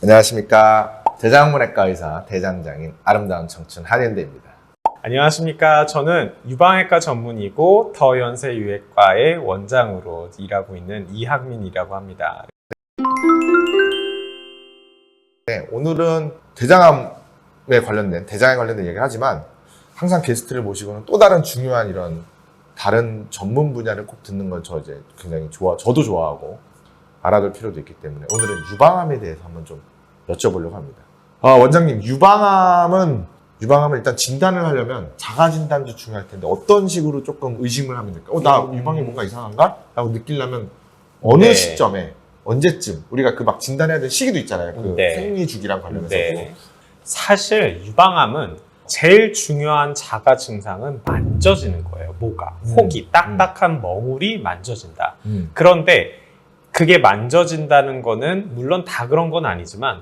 안녕하십니까. 대장문외과 의사 대장장인 아름다운 청춘 한현대입니다. 안녕하십니까. 저는 유방외과 전문이고 더연세유해과의 원장으로 일하고 있는 이학민이라고 합니다. 네, 오늘은 대장암에 관련된 얘기를 하지만 항상 게스트를 모시고는 또 다른 중요한 이런 다른 전문 분야를 꼭 듣는 건 굉장히 저도 좋아하고 알아둘 필요도 있기 때문에 오늘은 유방암에 대해서 한번 좀 여쭤보려고 합니다. 원장님, 유방암을 일단 진단을 하려면 자가진단도 중요할 텐데 어떤 식으로 조금 의심을 하면 될까요? 나 유방이 뭔가 이상한가? 라고 느끼려면 어느 시점에, 언제쯤 우리가 그 막 진단해야 될 시기도 있잖아요. 그 생리주기랑 관련해서. 사실 유방암은 제일 중요한 자가 증상은 만져지는 거예요. 뭐가? 혹이 딱딱한 멍울이 만져진다. 그런데 그게 만져진다는 거는 물론 다 그런 건 아니지만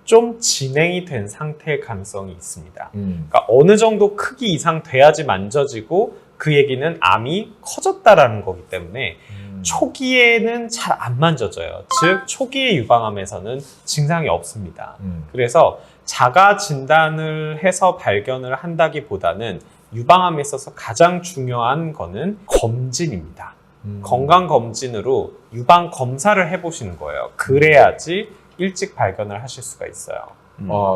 좀 진행이 된 상태일 가능성이 있습니다. 그러니까 어느 정도 크기 이상 돼야지 만져지고 그 얘기는 암이 커졌다라는 거기 때문에 초기에는 잘 안 만져져요. 즉 초기의 유방암에서는 증상이 없습니다. 그래서 자가 진단을 해서 발견을 한다기보다는 유방암에 있어서 가장 중요한 거는 검진입니다. 건강검진으로 유방 검사를 해보시는 거예요. 그래야지 일찍 발견을 하실 수가 있어요.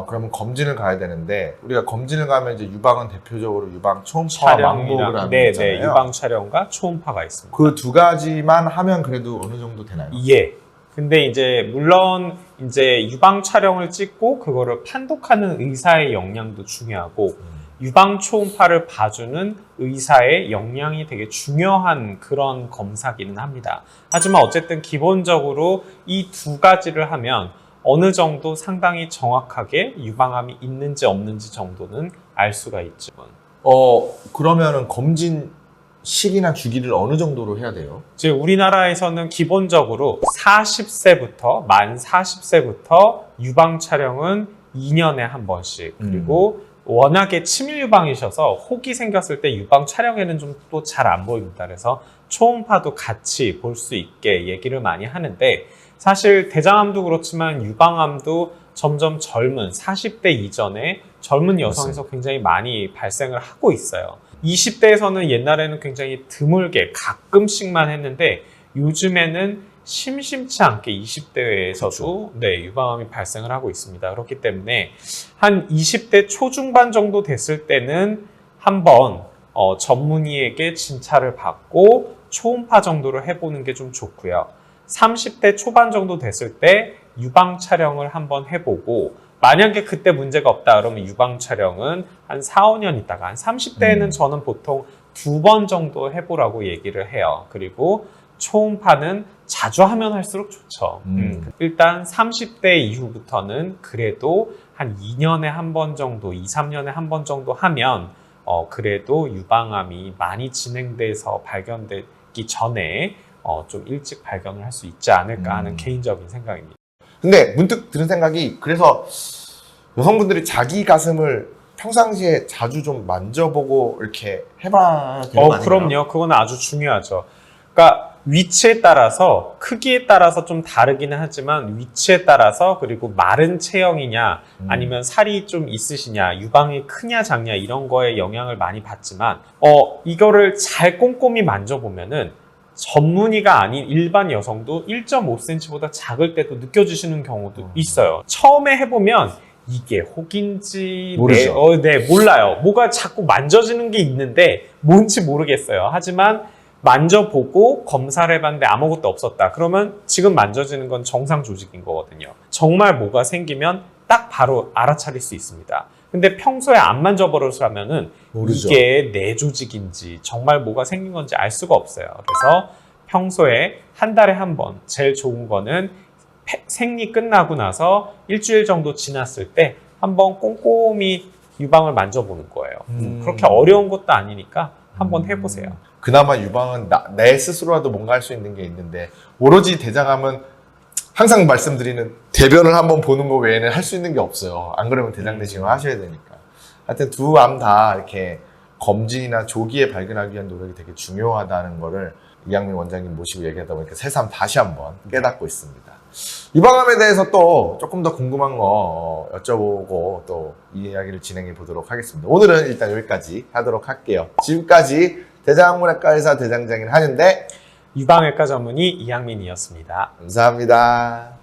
그러면 검진을 가야 되는데 우리가 검진을 가면 이제 유방은 대표적으로 유방 초음파와 망모그램이 있잖아요. 유방 촬영과 초음파가 있습니다. 그 두 가지만 하면 그래도 어느 정도 되나요? 예. 근데 이제 물론 이제 유방 촬영을 찍고 그거를 판독하는 의사의 역량도 중요하고 유방 초음파를 봐주는 의사의 역량이 되게 중요한 그런 검사기는 합니다. 하지만 어쨌든 기본적으로 이 두 가지를 하면 어느 정도 상당히 정확하게 유방암이 있는지 없는지 정도는 알 수가 있죠. 그러면은 검진 시기나 주기를 어느 정도로 해야 돼요? 이제 우리나라에서는 기본적으로 만 40세부터 유방 촬영은 2년에 한 번씩 그리고 워낙에 치밀 유방이셔서 혹이 생겼을 때 유방 촬영에는 좀 또 잘 안 보입니다. 그래서 초음파도 같이 볼 수 있게 얘기를 많이 하는데 사실 대장암도 그렇지만 유방암도 점점 젊은 40대 이전에 젊은 여성에서 굉장히 많이 발생을 하고 있어요. 20대에서는 옛날에는 굉장히 드물게 가끔씩만 했는데 요즘에는 심심치 않게 20대에서도 유방암이 발생을 하고 있습니다. 그렇기 때문에 한 20대 초중반 정도 됐을 때는 한번 전문의에게 진찰을 받고 초음파 정도를 해보는 게 좀 좋고요. 30대 초반 정도 됐을 때 유방 촬영을 한번 해보고 만약에 그때 문제가 없다 그러면 유방 촬영은 한 4, 5년 있다가 한 30대에는 저는 보통 2번 정도 해보라고 얘기를 해요. 그리고 초음파는 자주 하면 할수록 좋죠. 일단 30대 이후부터는 그래도 한 2년에 한 번 정도, 2, 3년에 한 번 정도 하면 그래도 유방암이 많이 진행돼서 발견되기 전에 좀 일찍 발견을 할 수 있지 않을까 하는 개인적인 생각입니다. 근데 문득 드는 생각이 그래서 여성분들이 자기 가슴을 평상시에 자주 좀 만져보고 이렇게 해봐야 되는 거 아닌가요? 그럼요. 그건 아주 중요하죠. 그러니까 위치에 따라서 크기에 따라서 좀 다르기는 하지만 위치에 따라서 그리고 마른 체형이냐 아니면 살이 좀 있으시냐 유방이 크냐 작냐 이런 거에 영향을 많이 받지만 이거를 잘 꼼꼼히 만져보면은 전문의가 아닌 일반 여성도 1.5cm보다 작을 때도 느껴지시는 경우도 있어요. 처음에 해보면 이게 혹인지 모르죠. 몰라요. 뭐가 자꾸 만져지는 게 있는데 뭔지 모르겠어요. 하지만 만져보고 검사를 해봤는데 아무것도 없었다. 그러면 지금 만져지는 건 정상 조직인 거거든요. 정말 뭐가 생기면 딱 바로 알아차릴 수 있습니다. 근데 평소에 안 만져버릇하면은 이게 내 조직인지 정말 뭐가 생긴 건지 알 수가 없어요. 그래서 평소에 한 달에 한 번 제일 좋은 거는 생리 끝나고 나서 일주일 정도 지났을 때 한번 꼼꼼히 유방을 만져보는 거예요. 그렇게 어려운 것도 아니니까 한번 해보세요. 그나마 유방은 내 스스로라도 뭔가 할 수 있는 게 있는데 오로지 대장암은 항상 말씀드리는 대변을 한번 보는 거 외에는 할 수 있는 게 없어요. 안 그러면 대장 내시경을 하셔야 되니까. 하여튼 두 암 다 이렇게 검진이나 조기에 발견하기 위한 노력이 되게 중요하다는 거를 이양민 원장님 모시고 얘기하다 보니까 새삼 다시 한번 깨닫고 있습니다. 유방암에 대해서 또 조금 더 궁금한 거 여쭤보고 또 이 이야기를 진행해 보도록 하겠습니다. 오늘은 일단 여기까지 하도록 할게요. 지금까지 대장학문외과 의사 대장장인 한윤대 유방외과 전문의 이양민이었습니다. 감사합니다.